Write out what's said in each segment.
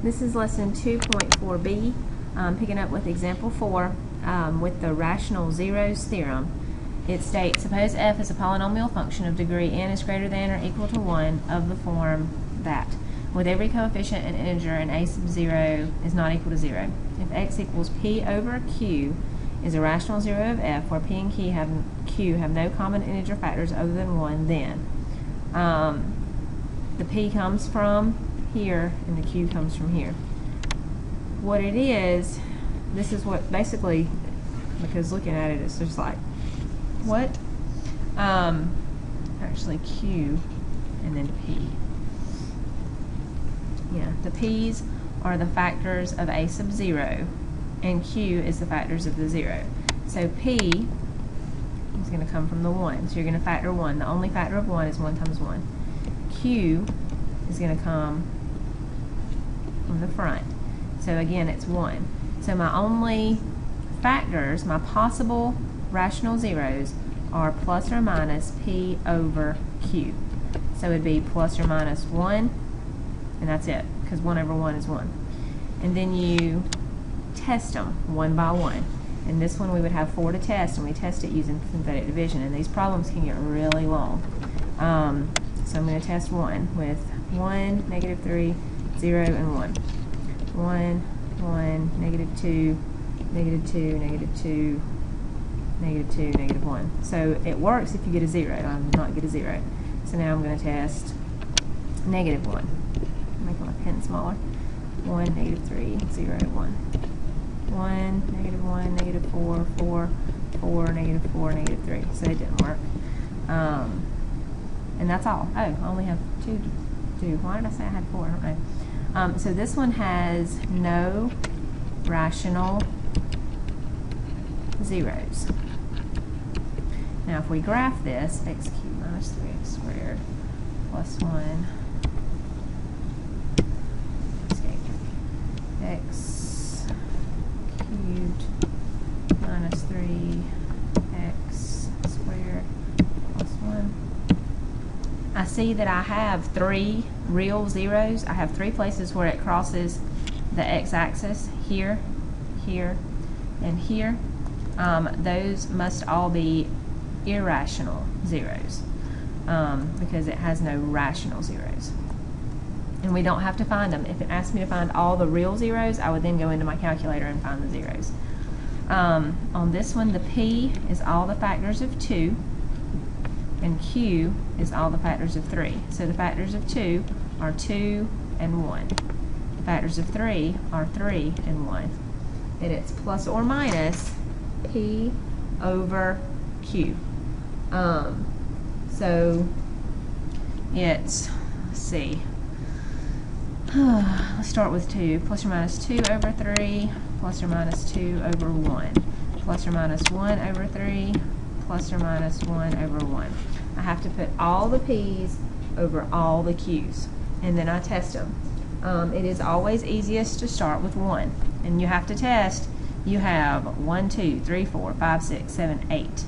This is lesson 2.4b, picking up with example 4 with the rational zeros theorem. It states, suppose f is a polynomial function of degree n is greater than or equal to 1 of the form that, with every coefficient an integer and a sub 0 is not equal to 0. If x equals p over q is a rational zero of f where p and q have no common integer factors other than 1, then the p comes from here and the q comes from here. What it is, this is what basically, because looking at it, it's just like, what? Actually q and then p. Yeah, the p's are the factors of a sub 0 and q is the factors of the 0. So p is going to come from the 1. So you're going to factor 1. The only factor of 1 is 1 times 1. Q is going to come from the front. So again, it's 1. So my only factors, my possible rational zeros, are plus or minus p over q. So it would be plus or minus 1, and that's it, because 1 over 1 is 1. And then you test them one by one. And this one we would have 4 to test, and we test it using synthetic division. And these problems can get really long. So I'm going to test 1 with 1, negative 3, 0, and 1. 1, 1, negative 2, negative 2, negative 2, negative 2, negative 1. So it works if you get a 0. I did not get a 0. So now I'm going to test negative 1. Make my pen smaller. 1, negative 3, 0, 1. 1, negative 1, negative 4, 4, 4, negative 4, negative 3. So it didn't work. And that's all. Oh, I only have 2 to do. Why did I say I had 4? I don't know. So this one has no rational zeros. Now if we graph this, x cubed minus 3x squared plus 1, x cubed minus 3x squared plus 1. I see that I have 3 real zeros. I have 3 places where it crosses the x-axis, here, here, and here. Those must all be irrational zeros because it has no rational zeros. And we don't have to find them. If it asked me to find all the real zeros, I would then go into my calculator and find the zeros. On this one, the p is all the factors of 2, and q is all the factors of 3. So the factors of 2 are 2 and 1. The factors of 3 are 3 and 1. And it's plus or minus p over q. So it's, let's see, let's start with 2. Plus or minus 2 over 3, plus or minus 2 over 1, plus or minus 1 over 3, plus or minus 1 over 1. I have to put all the p's over all the q's, and then I test them. It is always easiest to start with 1, and you have to test. You have 1, 2, 3, 4, 5, 6, 7, 8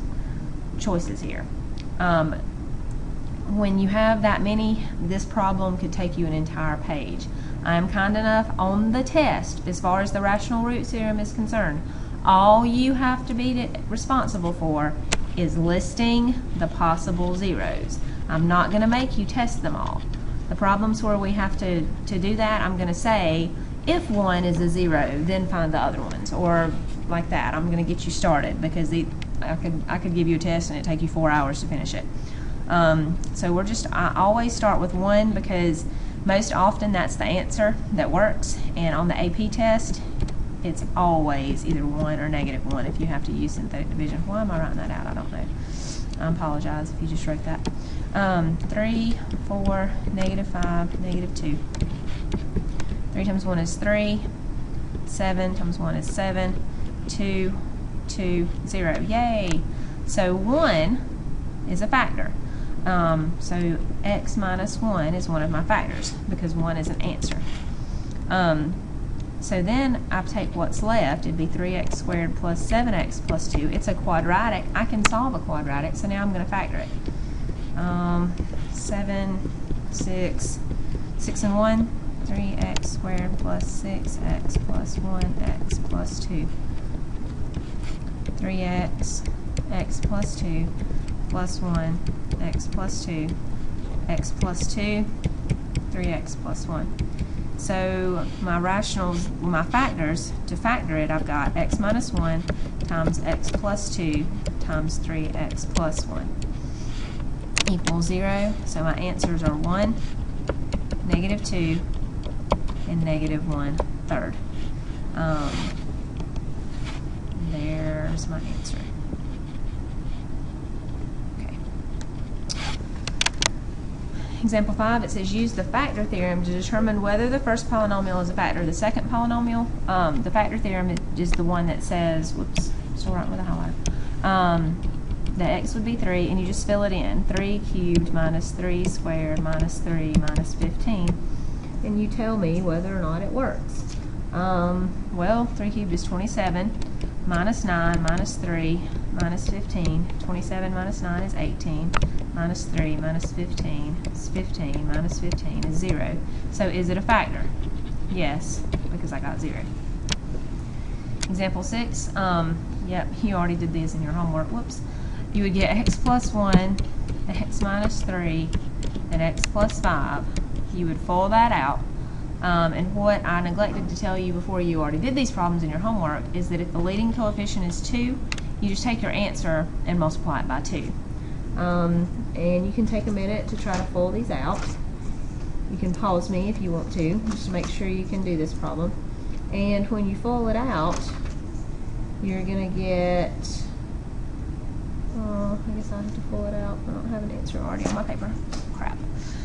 choices here. When you have that many, this problem could take you an entire page. I am kind enough on the test, as far as the rational root theorem is concerned, all you have to be responsible for is listing the possible zeros. I'm not going to make you test them all. The problems where we have to do that, I'm going to say, if 1 is a 0, then find the other ones, or like that. I'm going to get you started, because I could give you a test and it'd take you 4 hours to finish it. So I always start with 1 because most often that's the answer that works, and on the AP test it's always either 1 or negative 1 if you have to use synthetic division. Why am I writing that out? I don't know. I apologize if you just wrote that. 3, 4, negative 5, negative 2. 3 times 1 is 3. 7 times 1 is 7. 2, 2, 0. Yay! So 1 is a factor. So x minus 1 is one of my factors because 1 is an answer. So then I take what's left. It'd be 3x squared plus 7x plus 2. It's a quadratic. I can solve a quadratic, so now I'm going to factor it. 7, 6, 6 and 1, 3x squared plus 6x plus 1x plus 2. 3x, x plus 2, plus 1, x plus 2, x plus 2, 3x plus 1. So my rationals, my factors, to factor it, I've got x minus 1 times x plus 2 times 3x plus 1 equals 0. So my answers are 1, negative 2, and negative 1/3. There's my answer. Okay. Example 5, it says use the factor theorem to determine whether the first polynomial is a factor of the second polynomial. The factor theorem is the one that says, whoops, still writing with a highlighter. That x would be 3, and you just fill it in. 3 cubed minus 3 squared minus 3 minus 15. And you tell me whether or not it works. Well, 3 cubed is 27, minus 9, minus 3, minus 15. 27 minus 9 is 18, minus 3, minus 15 is 15, minus 15 is 0. So is it a factor? Yes, because I got 0. Example 6, yep, you already did this in your homework, whoops. You would get x plus 1, x minus 3, and x plus 5. You would FOIL that out. And what I neglected to tell you before you already did these problems in your homework is that if the leading coefficient is 2, you just take your answer and multiply it by 2. And you can take a minute to try to FOIL these out. You can pause me if you want to, just to make sure you can do this problem. And when you FOIL it out, you're going to get, I guess I have to FOIL it out. I don't have an answer already on my paper. Crap.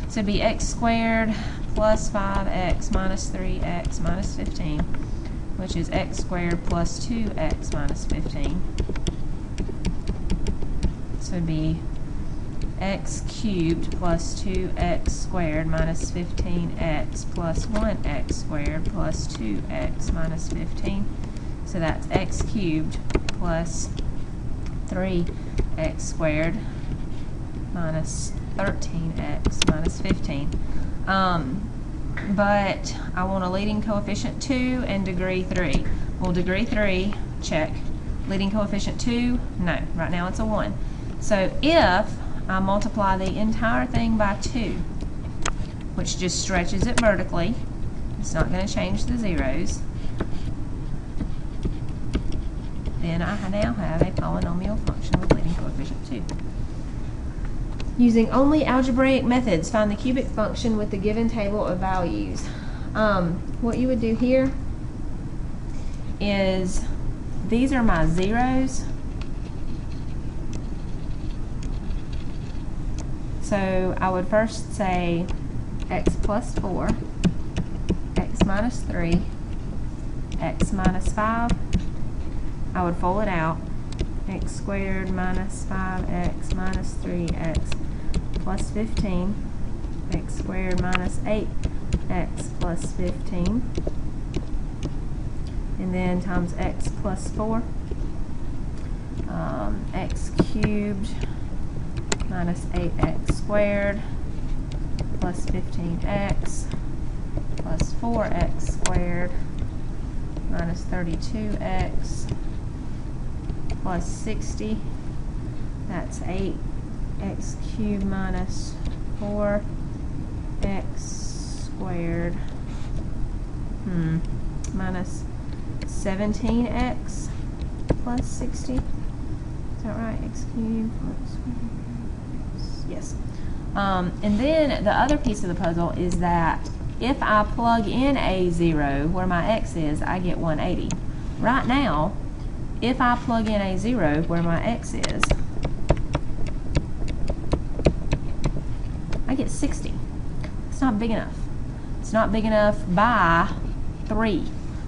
So it'd be x squared plus 5x minus 3x minus 15, which is x squared plus 2x minus 15. So it'd be x cubed plus 2x squared minus 15x plus 1x squared plus 2x minus 15. So that's x cubed plus 3x squared minus 13x minus 15. But I want a leading coefficient 2 and degree 3. Well, degree 3, check. Leading coefficient 2, no. Right now it's a 1. So if I multiply the entire thing by 2, which just stretches it vertically, it's not going to change the zeros, then I now have a polynomial function with leading coefficient 2. Using only algebraic methods, find the cubic function with the given table of values. What you would do here is, these are my zeros. So I would first say x plus 4, x minus 3, x minus 5. I would FOIL it out. X squared minus 5x minus 3x plus 15, x squared minus 8x plus 15, and then times x plus 4, x cubed minus 8x squared plus 15x plus 4x squared minus 32x plus 60, that's 8x cubed minus 4x squared minus 17x plus 60. Is that right? X cubed plus, yes. And then the other piece of the puzzle is that if I plug in a 0 where my x is, I get 180. Right now, if I plug in a 0 where my x is, I get 60. It's not big enough. It's not big enough by 3.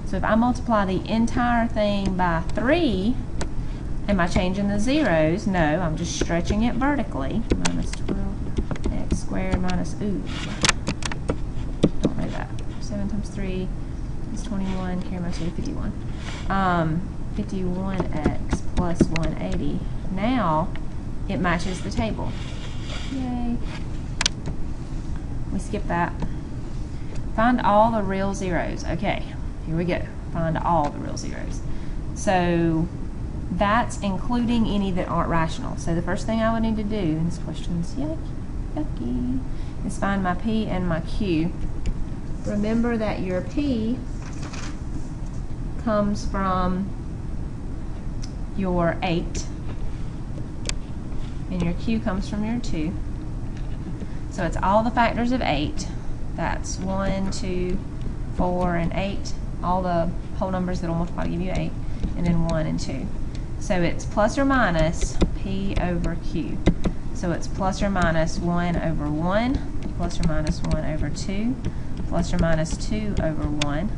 So if I multiply the entire thing by 3, am I changing the zeros? No, I'm just stretching it vertically. Minus 12x squared minus, don't know that. 7 times 3 is 21, carry my 51. 51x plus 180. Now it matches the table. Yay. We skip that. Find all the real zeros. Okay, here we go. Find all the real zeros. So that's including any that aren't rational. So the first thing I would need to do, and this question's yucky, is find my P and my Q. Remember that your P comes from your 8, and your Q comes from your 2. So it's all the factors of 8. That's 1, 2, 4, and 8. All the whole numbers that will multiply to give you 8, and then 1 and 2. So it's plus or minus P over Q. So it's plus or minus 1 over 1, plus or minus 1 over 2, plus or minus 2 over 1,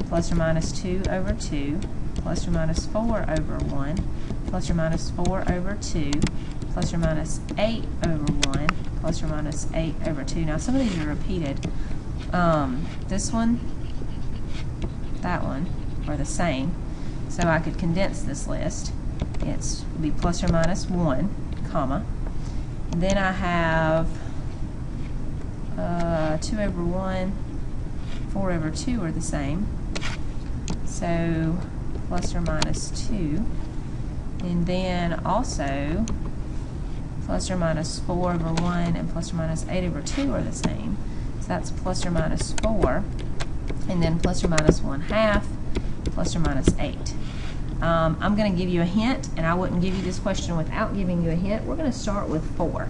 plus or minus 2 over 2, plus or minus 4 over 1, plus or minus 4 over 2, plus or minus 8 over 1, plus or minus 8 over 2. Now some of these are repeated. This one, that one are the same. So I could condense this list. It's be plus or minus 1, comma. Then I have 2 over 1, 4 over 2 are the same. So plus or minus 2. And then also plus or minus 4 over 1 and plus or minus 8 over 2 are the same. So that's plus or minus 4. And then plus or minus 1/2, plus or minus 8. I'm going to give you a hint, and I wouldn't give you this question without giving you a hint. We're going to start with 4.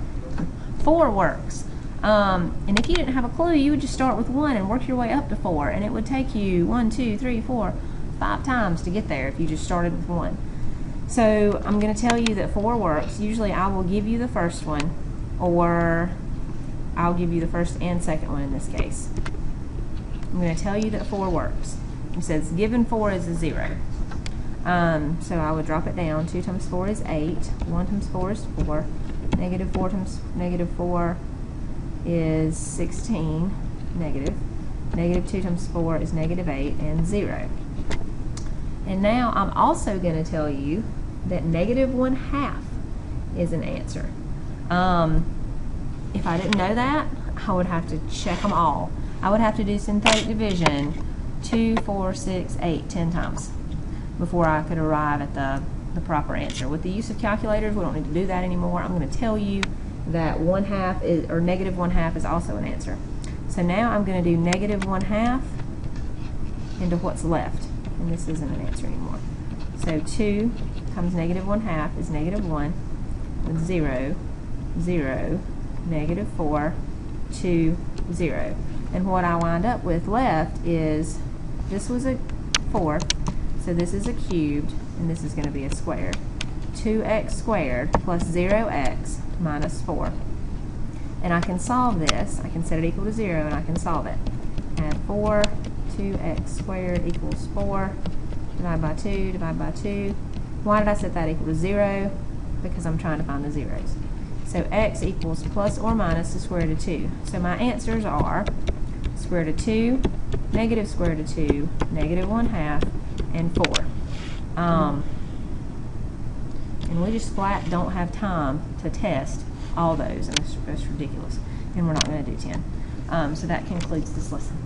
4 works. And if you didn't have a clue, you would just start with 1 and work your way up to 4, and it would take you 1, 2, 3, 4, 5 times to get there if you just started with 1. So I'm going to tell you that 4 works. Usually I will give you the first one, or I'll give you the first and second one in this case. I'm going to tell you that 4 works. It says given 4 is a 0. So I would drop it down. 2 times 4 is 8. 1 times 4 is 4. Negative 4 times negative 4 is 16. Negative. Negative 2 times 4 is negative 8, and 0. And now I'm also going to tell you that negative 1/2 is an answer. If I didn't know that, I would have to check them all. I would have to do synthetic division 2, 4, 6, 8, 10 times before I could arrive at the proper answer. With the use of calculators, we don't need to do that anymore. I'm going to tell you that 1/2 is, or negative 1/2 is also an answer. So now I'm going to do negative 1/2 into what's left. And this isn't an answer anymore. So 2 times negative 1/2 is negative 1, with 0, 0, negative 4, 2, 0. And what I wind up with left is, this was a 4, so this is a cubed, and this is going to be a squared. 2x squared plus 0x minus 4. And I can solve this. I can set it equal to 0, and I can solve it. Add 4, 2x squared equals 4, divide by 2, divide by 2. Why did I set that equal to 0? Because I'm trying to find the zeros. So x equals plus or minus the square root of 2. So my answers are square root of 2, negative square root of 2, negative 1/2, and 4. And we just flat don't have time to test all those, and that's ridiculous. And we're not going to do 10. So that concludes this lesson.